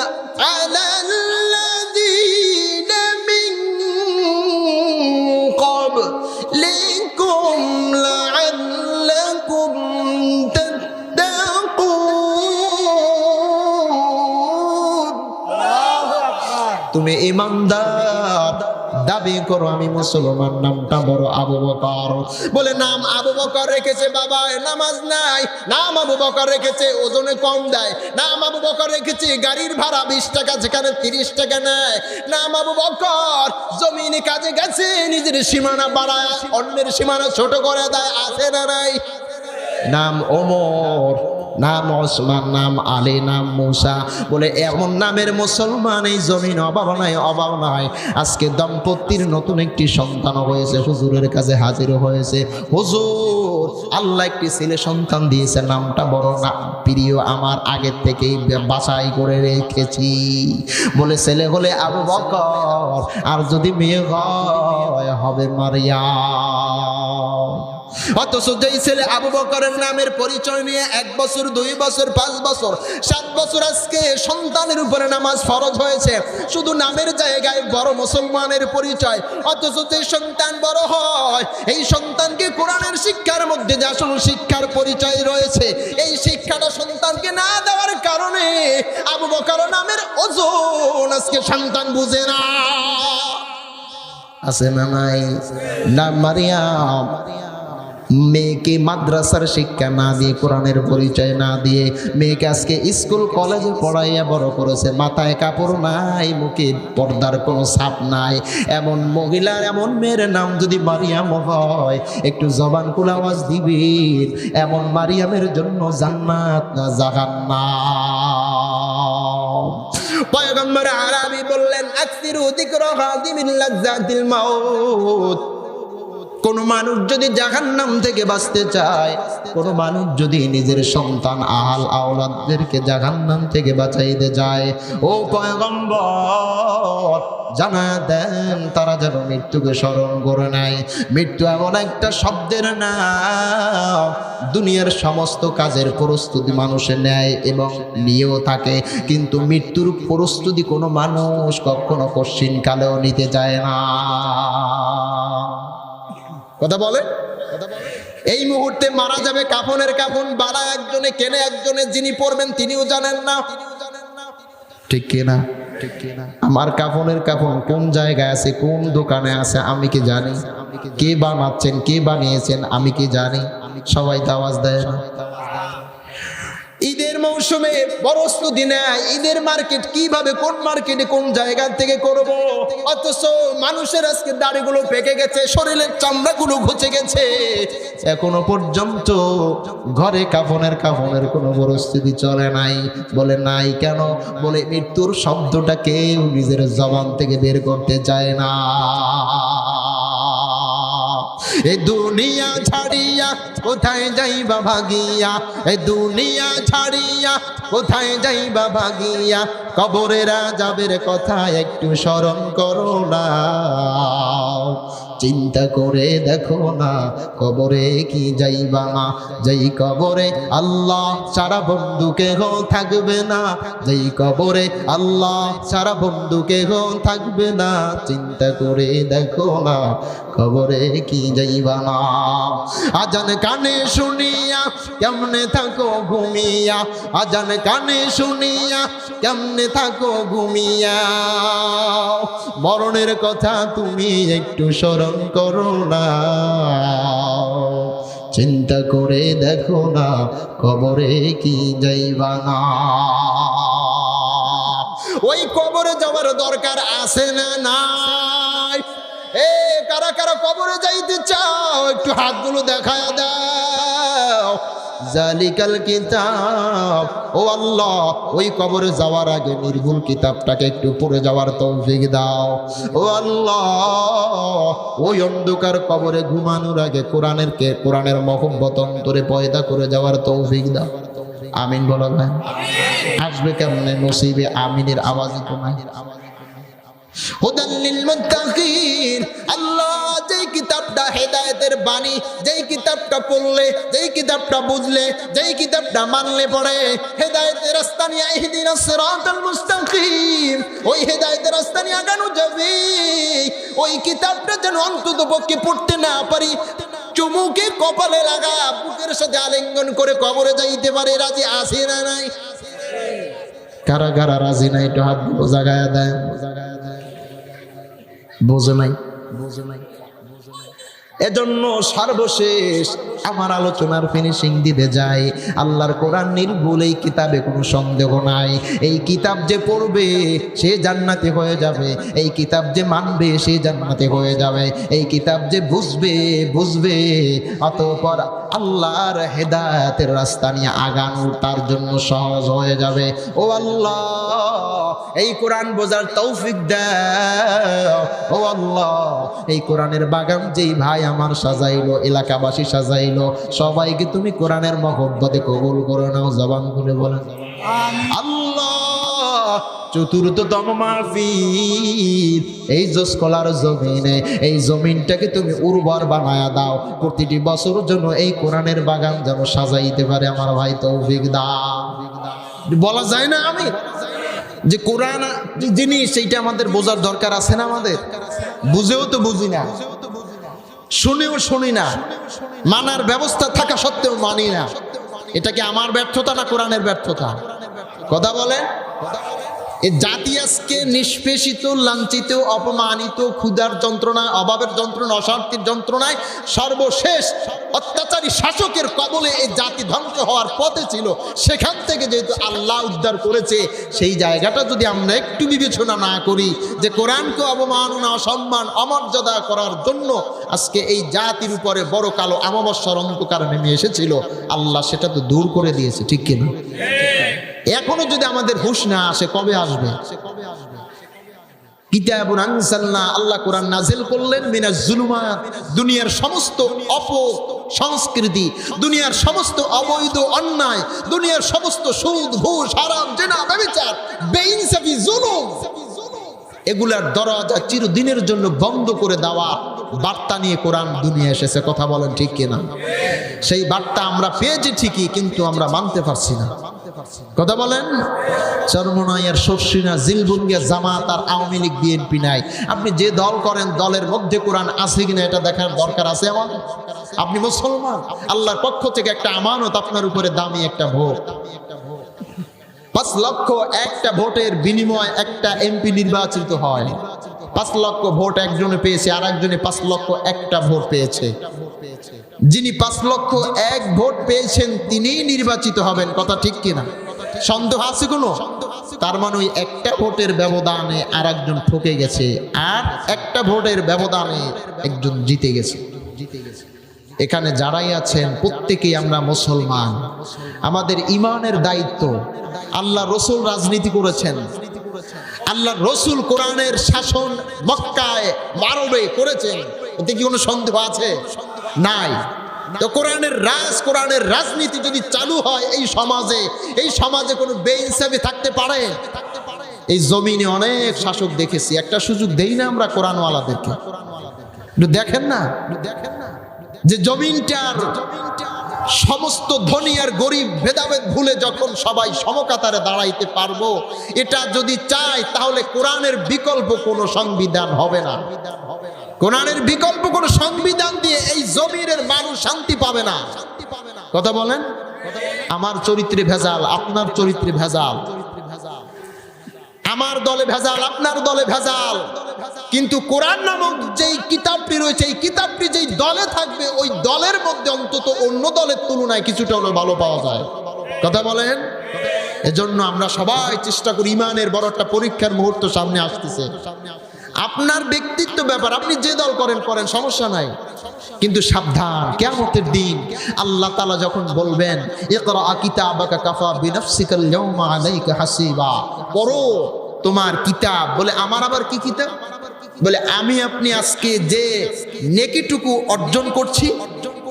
[SPEAKER 1] আলাল্লাযীনা মিন ক্বাবলিকুম লাআল্লাকুম তুমি ইমানদার দাবি করো আমি মুসলমান, নামটা বড় আবু বকর। বলে নাম আবু বকর রেখেছে বাবা, নামাজ নাই। নাম আবু বকর রেখেছে, ওজনে কম দেয়। নাম আবু বকর রেখেছে, গাড়ির ভাড়া 20 টাকা যেখানে 30 টাকা নেয়। নাম আবু বকর জমিনে কাজে গেছে, নিজের সীমানা বাড়ায় অন্যের সীমানা ছোট করে দেয়। আছে না নাই? নাম ওমর, নাম ওসমান, নাম আলী, নাম মুসা। বলে এমন নামের মুসলমান এই জমিন অভাব নাই, অভাব নাই। আজকে দম্পতির নতুন একটি সন্তান হয়েছে, হুজুরের কাছে হাজির হয়েছে। হুজুর, আল্লাহ একটি ছেলে সন্তান দিয়েছে, নামটা বড় না প্রিয় আমার, আগের থেকেই বাছাই করে রেখেছি। বলে ছেলে হলে আবু বকর, আর যদি মেয়ে হয় হবে মারিয়াম। অথচ যেই ছেলে আবু বকরের নামের পরিচয় নিয়ে 1 বছর 2 বছর 5 বছর 7 বছর আজকে সন্তানের উপরে নামাজ ফরজ হয়েছে, শুধু নামের জায়গায় বড় মুসলমানের পরিচয়। অথচ যে সন্তান বড় হয়, এই সন্তানকে কোরআনের শিক্ষার মধ্যে যে আসল শিক্ষার পরিচয় রয়েছে, এই শিক্ষাটা সন্তানকে না দেওয়ার কারণে আবু বকর নামের ওজন আজকে সন্তান বুঝে না। আছে না নাই? নাম মারিয়াম। মেয়েকে মাদ্রাসার শিক্ষা না দিয়ে, কোরআনের পরিচয় না দিয়ে, মেয়েকে আজকে স্কুল কলেজে পড়াইয়া বড় করেছে। মাথায় কাপড় নাই, মুখে পর্দার কোনো ছাপ নাই। এমন মহিলার, এমন মেয়ের নাম যদি মারিয়াম হয়, একটু জবান খুলে আওয়াজ দিবেন, এমন মারিয়ামের জন্য জান্নাত না জাহান্নাম। পয়গম্বর আরবি বললেন, আকসিরু যিকরা খাদিমিল লাজ্জাতিল মাউত। কোন মানুষ যদি জাহান্নাম থেকে বাঁচতে চায়, কোন মানুষ যদি নিজের সন্তান আহাল আওলাদদেরকে জাহান্নাম থেকে বাঁচাইতে যায়, ও পয়গম্বর জানায়া দেন তারা যেন মৃত্যুকে স্মরণ করে নেয়। মৃত্যু এমন একটা শব্দের নাম, দুনিয়ার সমস্ত কাজের প্রস্তুতি মানুষের নেয় এবং নিয়েও থাকে, কিন্তু মৃত্যুর প্রস্তুতি কোনো মানুষ কখনো কশ্চিনকালেও নিতে চায় না। কথা বলে? এই মুহূর্তে মারা যাবে, কাফনের কাফন বাড়া একজনে কেনে, একজনে যিনি পড়বেন তিনিও জানেন না। ঠিক কিনা? আমার কাফনের কাফন কোন জায়গায় আছে, কোন দোকানে আছে আমি কি জানি? কে বানাচ্ছেন, কে বানিয়েছেন আমি কি জানি? সবাই তো আওয়াজ দেয় না। ঈদের মৌসুমে প্রস্তুতি নেয়, ঈদের মার্কেট কিভাবে, কোন মার্কেটে কোন জায়গা থেকে করব। অথচ মানুষের আজকে দাড়িগুলো পেকে গেছে, শরীরের চামড়াগুলো ঘুচে গেছে, এখনো পর্যন্ত ঘরে কাফনের কোনো প্রস্তুতি চলে নাই। বলে নাই কেন? বলে মৃত্যুর শব্দটা কেউ নিজের জবান থেকে বের করতে চায় না। এ দুনিয়া ছাড়িয়া কোথায় যাইবা ভাগিয়া, এ দুনিয়া ছাড়িয়া কোথায় যাইবা ভাগিয়া, কবরের আযাবের কথা একটু স্মরণ করো না। চিন্তা করে দেখো না কবরে কি যাইবা না, যেই কবরে আল্লাহ ছাড়া বন্ধু কেহ থাকবে না, যেই কবরে আল্লাহ ছাড়া বন্ধু কেহ থাকবে না। চিন্তা করে দেখো না কবরে কি যাইবা না। আজান কানে শুনিয়া কেমনে থাকো ঘুমিয়া, আজান কানে শুনিয়া কেমনে থাকো ঘুমিয়া, মরণের কথা তুমি একটু স্মরণ করো না। চিন্তা করে দেখো না কবরে কি যাইবা না। ওই কবরে যাওয়ার দরকার আছে না নাই? এ কারা কারা কবরে যাইতে চাও একটু হাতগুলো দেখায় দাও। জালিকাল কিতাব, ও আল্লাহ ওই কবরে যাওয়ার আগে নির্ভুল কিতাবটাকে একটু পড়ে যাওয়ার তৌফিক দাও। ও আল্লাহ ওই অন্ধকার কবরে ঘুমানোর আগে কোরআনের মহব্বত অন্তরে পয়দা করে যাওয়ার তৌফিক দাও। আমিন বলো ভাই। আসবে কেমনে নসিবে? আমিনের আওয়াজই তো নাই। হুদাল লিল মুত্তাকিন, আল্লাহ যেই কিতাবটা হেদায়েতের বাণী, যেই কিতাবটা পড়লে, যেই কিতাবটা বুঝলে, যেই কিতাবটা মানলে পড়ে হেদায়েতের রাস্তা নিয়ে, ইহদিনাস সিরাতাল মুস্তাকিম, ওই হেদায়েতের রাস্তা নিয়ে আগানো যাবে। ওই কিতাবটা যেন অন্তত পক্ষে পড়তে না পারি, চুমুকে কপালে লাগা বুকের সাথে আলিঙ্গন করে কবরে যাইতে পারে। রাজি আছে না নাই? কারা কারা রাজি নাই একটু হাত জাগায়া দেয়। বোঝে নাই, বোঝে নাই। এজন্য সর্বশেষ আমার আলোচনার ফিনিশিং দিতে যায়, আল্লাহর কোরআন নির্ভুল, এই কিতাবে কোনো সন্দেহ নাই। এই কিতাব যে পড়বে সে জান্নাতে হয়ে যাবে, এই কিতাব যে মানবে সে জান্নাতে হয়ে যাবে, এই কিতাব যে বুঝবে অতঃপর আল্লাহর হেদায়েতের রাস্তা নিয়ে আগানো তার জন্য সহজ হয়ে যাবে। ও আল্লাহ, এই কোরআন বোঝার তৌফিক দাও। ও আল্লাহ, এই কোরআনের বাগান যেই ভাই আমার সাজাইলো, এলাকাবাসী সাজাইলো, সবাইকে তুমি কোরআনের মহব্বতে কবুল করে নাও। জবান খুলে বলেন আল্লাহ। চতুর্থতম মাহফিল, এই জসকলার জমিনে, এই জমিনটাকে তুমি উর্বর বানায়া দাও, প্রতিটি বছর জন্য এই কোরআনের বাগান যেন সাজাইতে পারে আমার ভাই, তৌফিক দাও। বলা যায় না আমি যে কোরআন জিনিস সেইটা আমাদের বোঝার দরকার আছে না? আমাদের বুঝেও তো বুঝি না, শুনেও শুনি না, মানার ব্যবস্থা থাকা সত্ত্বেও মানি না। এটা কি আমার ব্যর্থতা না কোরআনের ব্যর্থতা? কথা বলেন। এই জাতি আজকে নিষ্পেষিত, লাঞ্ছিত, অপমানিত, ক্ষুধার যন্ত্রণা, অভাবের যন্ত্রণা, অশান্তির যন্ত্রণায় সর্বশেষ অত্যাচারী শাসকের কবলে এই জাতি ধ্বংস হওয়ার পথে ছিল। সেখান থেকে যেহেতু আল্লাহ উদ্ধার করেছে, সেই জায়গাটা যদি আমরা একটু বিবেচনা না করি যে কোরআনকে অবমাননা, অসম্মান, অমর্যাদা করার জন্য আজকে এই জাতির উপরে বড় কালো অমাবস্যার অন্ধকার নেমে এসেছিল, আল্লাহ সেটা তো দূর করে দিয়েছে, ঠিক কিনা? এখনো যদি আমাদের হুঁশ না আসে, কবে আসবে? কিতাবুন আনজালনা, আল্লাহ কোরআন নাজিল করলেন মিনাজ জুলুমাত, দুনিয়ার সমস্ত অপসংস্কৃতি, দুনিয়ার সমস্ত অবৈধ অন্যায়, দুনিয়ার সমস্ত সুদ, ঘুষ, হারাম, জিনা, ব্যভিচার, বেইনসাফি, জুলুম, এগুলার দরজা চিরদিনের জন্য বন্ধ করে দেওয়া বার্তা নিয়ে কোরআন দুনিয়া এসেছে। কথা বলেন ঠিক কিনা? সেই বার্তা আমরা পেয়েছি ঠিকই, কিন্তু আমরা মানতে পারছি না। কথা বলেন। চরমনাইয়ার শর্ষিনা, জিলবুঙ্গিয়া, জামাত আর আওয়ামী লীগ, বিএনপি নাই। আপনি যে দল করেন দলের মধ্যে কোরআন আছে কিনা এটা দেখার দরকার আছে আমাদের। আপনি মুসলমান, আল্লাহর পক্ষ থেকে একটা আমানত আপনার উপরে, দামি একটা ভোট। 5 লক্ষ একটা ভোটের বিনিময়ে একটা এমপি নির্বাচিত হয়। 5 লক্ষ ভোট একজনে পেয়েছে, আর একজনে 5 লক্ষ একটা ভোট পেয়েছে। যিনি 5 লক্ষ 1 ভোট পেয়েছেন তিনিই নির্বাচিত হবেন। কথা ঠিক কিনা? সন্দেহ আছে কোনো? তার মানে ওই একটা ভোটের ব্যবধানে আর একজন ঠকে গেছে, আর একটা ভোটের ব্যবধানে একজন জিতে গেছে। এখানে যারাই আছেন প্রত্যেকেই আমরা মুসলমান। আমাদের ইমানের দায়িত্ব। আল্লাহ রসুল রাজনীতি করেছেন, আল্লাহ রসুল কোরআনের শাসন মক্কায়, আরবে করেছেন, এতে কি কোনো সন্দেহ আছে? নাই। তো কোরআনের কোরআনের রাজনীতি যদি চালু হয় এই সমাজে কোনো বেইনসাফি থাকতে পারে? এই জমিনে অনেক শাসক দেখেছি, একটা সুযোগ দেই না আমরা কোরআনওয়ালাদেরকে? দেখেন না যে জমিনটার সমস্ত ধনী আর গরিব ভেদাভেদ ভুলে যখন সবাই সমকাতারে দাঁড়াইতে পারবো, এটা যদি চাই তাহলে কোরআনের বিকল্প কোনো সংবিধান হবে না। কোরআনের বিকল্প কোনো সংবিধান দিয়ে এই জমিনের মানুষ শান্তি পাবে না। কথা বলেন। আমার চরিত্রে ভেজাল, আপনার চরিত্রে ভেজাল, আমার দলে ভেজাল, আপনার দলে ভেজাল, কিন্তু কোরআন নামক যেই কিতাবটি রয়েছে, এই কিতাবটি যেই দলে থাকবে ওই দলের মধ্যে অন্তত অন্য দলের তুলনায় কিছুটা হলেও ভালো পাওয়া যায়। কথা বলেন। এজন্য আমরা সবাই চেষ্টা করি, ইমানের বড় একটা পরীক্ষার মুহূর্ত সামনে আসতেছে। আপনার ব্যক্তিত্ব ব্যাপার, আপনি যে দল করেন করেন, সমস্যা নাই, কিন্তু সাবধান, কিয়ামতের দিন আল্লাহ তাআলা যখন বলবেন ইকরা কিতাবাকা কাফা বিনাফসিকাল ইয়াওমা আলাইকা হাসিবা, পড়ো তোমার কিতাব। বলে আমার আবার কি কিতাব? বলে আমি আপনি আজকে যে নেকিটুকু অর্জন করছি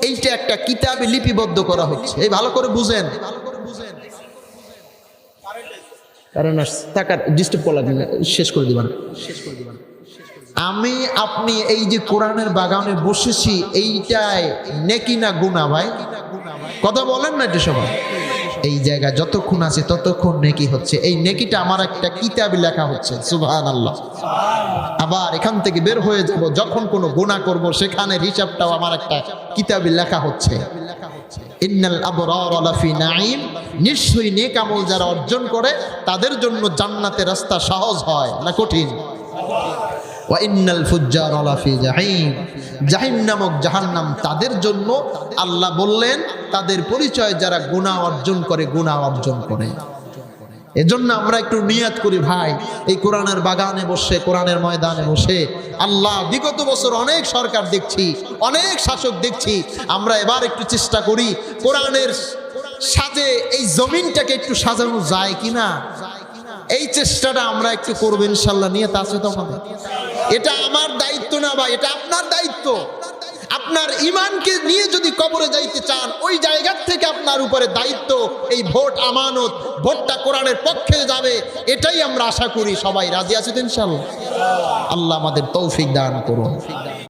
[SPEAKER 1] এইটা একটা কিতাবে লিপিবদ্ধ করা হচ্ছে। এই ভালো করে বুঝেন। কারণ টাকা ডিস্টার্ব করা দিবেন, শেষ করে দিবেন। আমি আপনি এই যে কোরআনের বাগানে বসেছি, এইটাই নেকি না গুনাহ ভাই? কথা বলেন না এটা সবাই। এই জায়গায় যতক্ষণ আছে ততক্ষণ নেকি হচ্ছে। এই নেকিটা আমার একটা কিতাবে লেখা হচ্ছে। সুবহানাল্লাহ। আবার এখান থেকে বের হয়ে যাব, যখন কোনো গুনাহ করব সেখানের হিসাবটাও আমার একটা কিতাবে লেখা হচ্ছে। ইন্নাল আবরারা লাফি নাঈম নিশ্চয়ই নেক আমল যারা অর্জন করে তাদের জন্য জান্নাতের রাস্তা সহজ হয় না কঠিন। ওয়া ইন্নাল ফুজ্জারা লাফি জাহিম, জাহিম নামক জাহান্নাম তাদের জন্য। আল্লাহ বললেন তাদের পরিচয় যারা গুনাহ অর্জন করে, গুনাহ অর্জন করে। এজন্য আমরা একটু নিয়াত করি ভাই, এই কোরআনের বাগানে বসে, কোরআনের ময়দানে বসে, আল্লাহ বিগত বছর অনেক সরকার দেখছি, অনেক শাসক দেখছি, আমরা এবার একটু চেষ্টা করি কোরআনের সাজে এই জমিনটাকে একটু সাজানো যায় কিনা, এই চেষ্টাটা আমরা একটু করবো ইনশাল্লাহ। নিয়ত আছে তো আমাদের? এটা আমার দায়িত্ব না ভাই, এটা আপনার দায়িত্ব। আপনার ঈমানকে নিয়ে যদি কবরে যাইতে চান, ওই জায়গা থেকে আপনার উপরে দায়িত্ব। এই ভোট আমানত, ভোটটা কোরআনের পক্ষে যাবে, এটাই আমরা আশা করি। সবাই রাজি আছে তো ইনশাআল্লাহ? আল্লাহ আমাদের তৌফিক দান করুন।